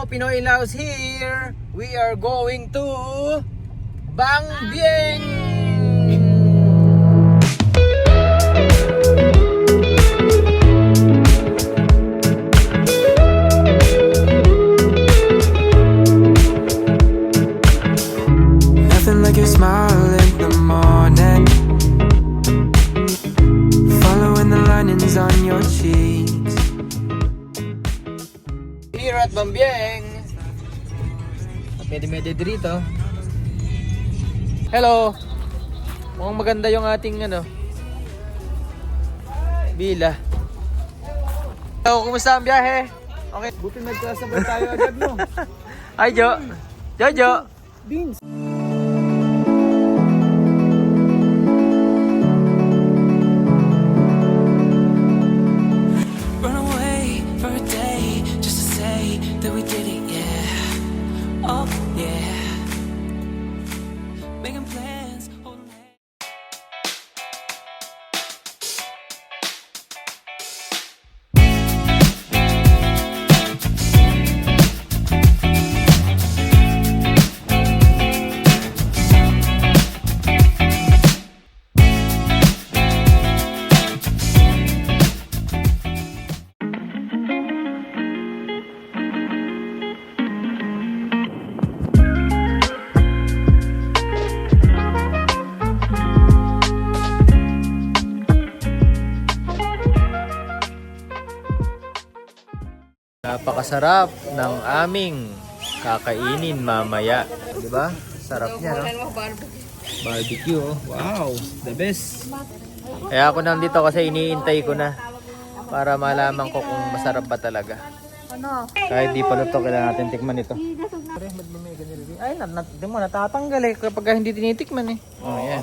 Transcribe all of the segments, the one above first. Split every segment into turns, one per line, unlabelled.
Pinoy Laos here. We are going to Bang Bieng.
Nothing like your smile in the morning, following the linings on your cheeks.
Here at Bang Bieng. Mede-mede dito. Hello. Mukhang maganda yung ating bila. Hello, kumusta ang biyahe? Okay.
Buti nagkasabay tayo agad, no?
Hi, Jo. Jojo.
Beans.
Run away for a day just to say that we did it, yeah. Oh, yeah. Making plans, holding hands.
Napakasarap ng aming kakainin mamaya. Di ba? Sarap niya, no? Barbecue, oh. Wow, the best. Kaya ako nandito kasi iniintay ko na para malaman ko kung masarap ba talaga. Kahit di pa luto, kailangan natin tikman ito. Ay, natatanggal eh kapag hindi tinitikman eh. Oh, yan.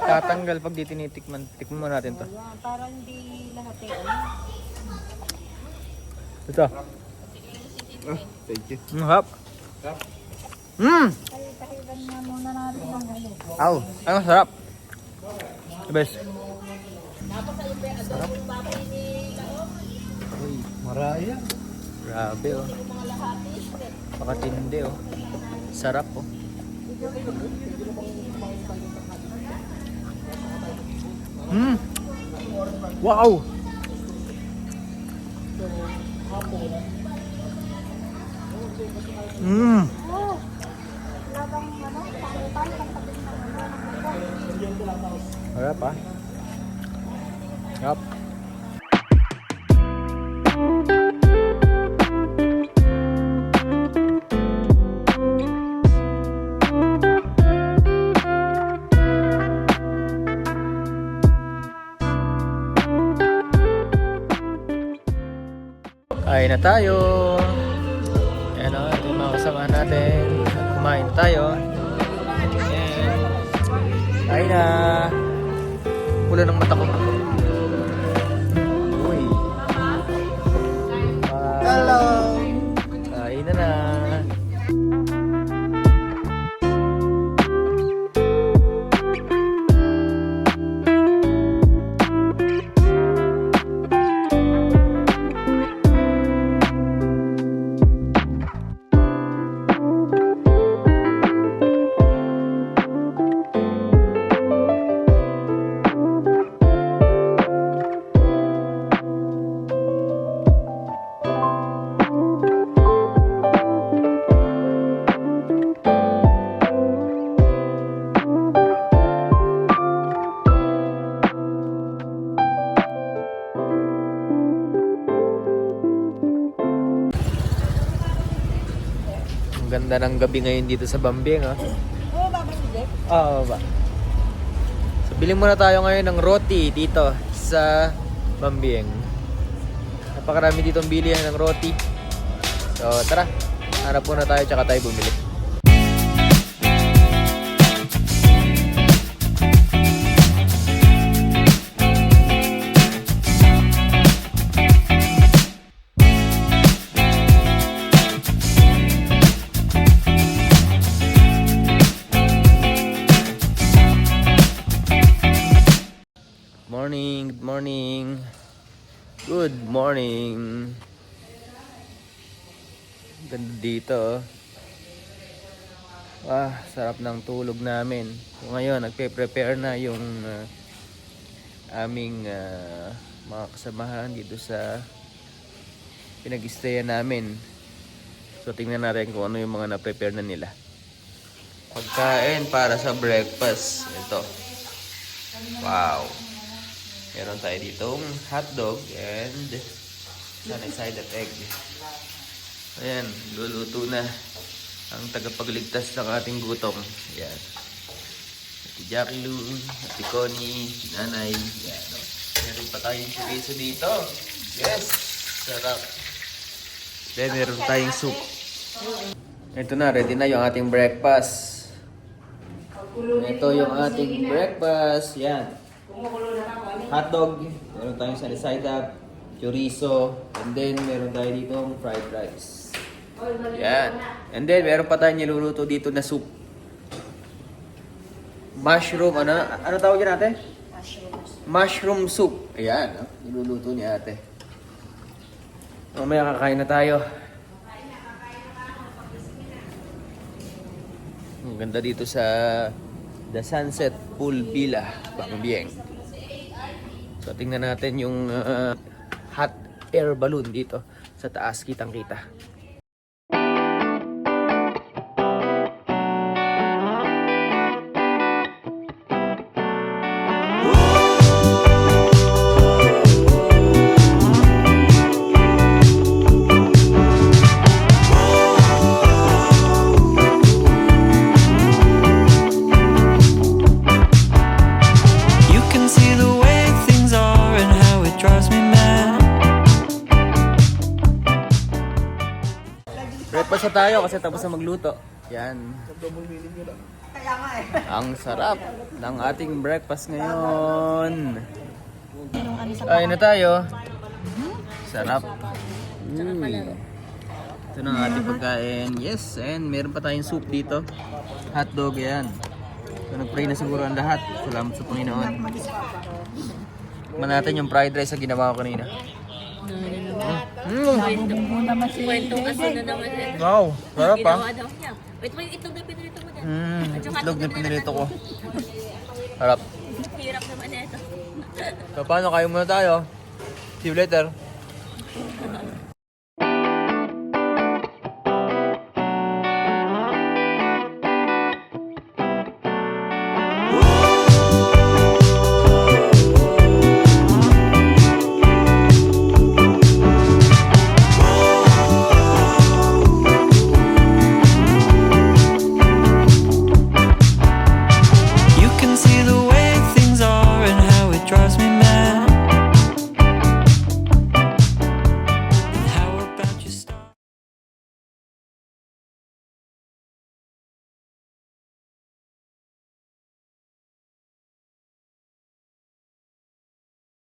Natatanggal pag di tinitikman. Tikman mo natin to.
Para hindi lahat
Ito.
Thank you.
Hap.
Pakiban nga muna natin ng
Aw, ay masarap. The best.
Uy, maraya.
Grabe oh. Pakatindi oh. Sarap oh. Wow. Sarap ah. Yup. Kain na tayo. Ayan o, ito yung mga kasamahan natin. At kumain na tayo. Ayan. Kain na. Pula ng mata ko. Uy. Hello. Kain na na. Ang ganda ng gabi ngayon dito sa Bang Bieng, ha?
Oo, babasili.
Oo, ba? So, bilhin muna tayo ngayon ng roti dito sa Bang Bieng. Napakarami dito ang bilihan ng roti. So, tara. Hanap muna tayo, tsaka tayo bumili. Good morning. Ganda dito, oh. Sarap ng tulog namin. So, ngayon, nagpe-prepare na yung aming mga kasamahan dito sa pinag-stayan namin. So, tingnan natin kung ano yung mga na-prepare na nila. Pagkain para sa breakfast. Ito. Wow. Meron tayo ditong hotdog and sunny-side up egg. Ayan, luluto na ang tagapagligtas ng ating gutom. Ayan. Ati Jackie Lou, Ati Connie, si Nanay. Ayan. Meron pa tayong chorizo dito. Yes! Sarap. Then, meron tayong soup. Ito na, ready na yung ating breakfast. Ito yung ating breakfast. Yan. Hotdog. Meron tayong sunny-side up. Chorizo. And then, meron tayo ditong fried rice. Yan. And then, meron pa tayong niluluto dito na soup. Mushroom, ano tawag yun ate? Mushroom soup. Ayan, niluluto ni ate. Mamaya kakain na tayo. Ang ganda dito sa The Sunset Pool Villa, Bangbieng. So, tingnan natin yung hot air balloon dito sa taas, kitang-kita.
You can see the way things are and how it drives me mad.
Breakfast na tayo kasi tapos na magluto. Yan. Ang sarap ng ating breakfast ngayon. Kain na tayo. Sarap. Ito na ang ating pagkain. Yes, and meron pa tayong soup dito. Hotdog, yan. So, nag-pray na siguro ang lahat. Salamat sa Panginoon. Tikman natin yung fried rice na ginawa ko kanina.
Kwento kasi na naman yan.
Wow, sarap ah.
Ginawa daw niya. Wait mo yung itlog na pinirito mo din.
Itlog na pinirito ko. Sarap.
Hirap naman ito.
So paano, kain muna tayo. See you later.